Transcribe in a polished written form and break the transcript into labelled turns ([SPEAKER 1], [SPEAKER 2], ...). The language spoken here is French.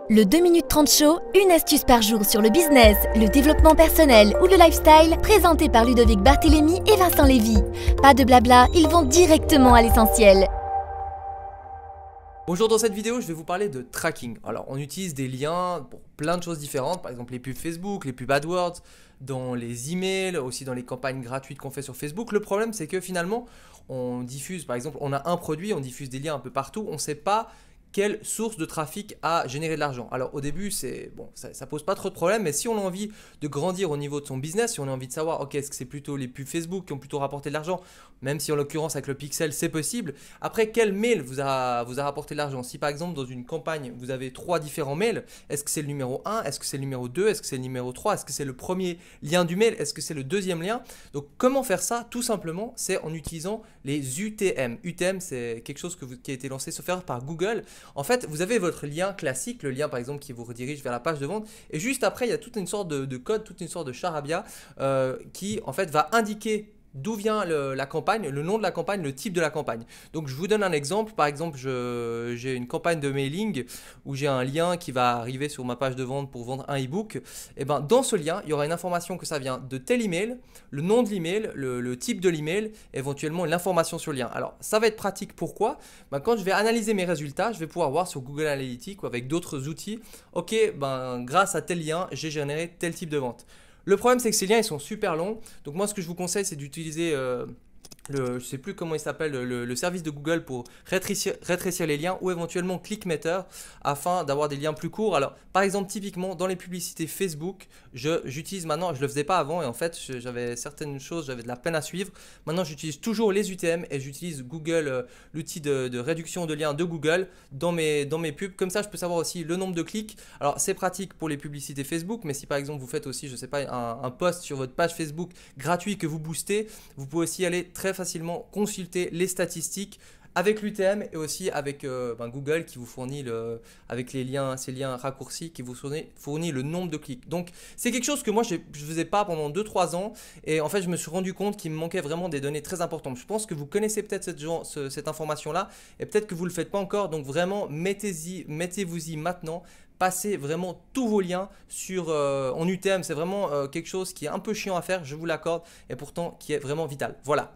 [SPEAKER 1] Le 2 minutes 30 show, une astuce par jour sur le business, le développement personnel ou le lifestyle, présenté par Ludovic Barthélémy et Vincent Lévy. Pas de blabla, ils vont directement à l'essentiel.
[SPEAKER 2] Bonjour, dans cette vidéo, je vais vous parler de tracking. Alors, on utilise des liens pour plein de choses différentes, par exemple les pubs Facebook, les pubs AdWords, dans les emails, aussi dans les campagnes gratuites qu'on fait sur Facebook. Le problème, c'est que finalement, on diffuse, par exemple, on a un produit, on diffuse des liens un peu partout, on ne sait pas quelle source de trafic a généré de l'argent. Alors au début, ça pose pas trop de problèmes, mais si on a envie de grandir au niveau de son business, si on a envie de savoir, ok, est-ce que c'est plutôt les pubs Facebook qui ont plutôt rapporté de l'argent, même si en l'occurrence avec le pixel c'est possible. Après, quel mail vous a rapporté de l'argent? Si par exemple dans une campagne vous avez 3 différents mails, est-ce que c'est le numéro 1, est-ce que c'est le numéro 2, est-ce que c'est le numéro 3, est-ce que c'est le premier lien du mail, est-ce que c'est le deuxième lien? Donc comment faire ça? Tout simplement, c'est en utilisant les UTM. UTM, c'est quelque chose qui a été lancé sauf erreur par Google. En fait, vous avez votre lien classique, le lien par exemple qui vous redirige vers la page de vente, et juste après, il y a toute une sorte de code, toute une sorte de charabia qui en fait va indiquer d'où vient la campagne, le nom de la campagne, le type de la campagne. Donc je vous donne un exemple. Par exemple, j'ai une campagne de mailing où j'ai un lien qui va arriver sur ma page de vente pour vendre un e-book. Et ben dans ce lien, il y aura une information que ça vient de tel email, le nom de l'email, le type de l'email, éventuellement l'information sur le lien. Alors ça va être pratique. Pourquoi? Ben, quand je vais analyser mes résultats, je vais pouvoir voir sur Google Analytics ou avec d'autres outils, ok, ben grâce à tel lien, j'ai généré tel type de vente. Le problème, c'est que ces liens, ils sont super longs. Donc moi, ce que je vous conseille, c'est d'utiliser je ne sais plus comment il s'appelle, le service de Google pour rétrécir les liens, ou éventuellement ClickMeter afin d'avoir des liens plus courts. Alors par exemple, typiquement dans les publicités Facebook, j'utilise maintenant, je ne le faisais pas avant et en fait j'avais certaines choses, j'avais de la peine à suivre. Maintenant j'utilise toujours les UTM et j'utilise Google, l'outil de réduction de liens de Google dans mes pubs. Comme ça je peux savoir aussi le nombre de clics. Alors c'est pratique pour les publicités Facebook, mais si par exemple vous faites aussi, je ne sais pas, un post sur votre page Facebook gratuit que vous boostez, vous pouvez aussi aller très facilement consulter les statistiques avec l'UTM et aussi avec Google qui vous fournit avec ces liens raccourcis qui vous fournit le nombre de clics. Donc c'est quelque chose que moi je ne faisais pas pendant 2-3 ans et en fait je me suis rendu compte qu'il me manquait vraiment des données très importantes. Je pense que vous connaissez peut-être cette information là et peut-être que vous ne le faites pas encore, donc vraiment mettez-vous-y maintenant. Passez vraiment tous vos liens en UTM, c'est vraiment quelque chose qui est un peu chiant à faire, je vous l'accorde, et pourtant qui est vraiment vital. Voilà.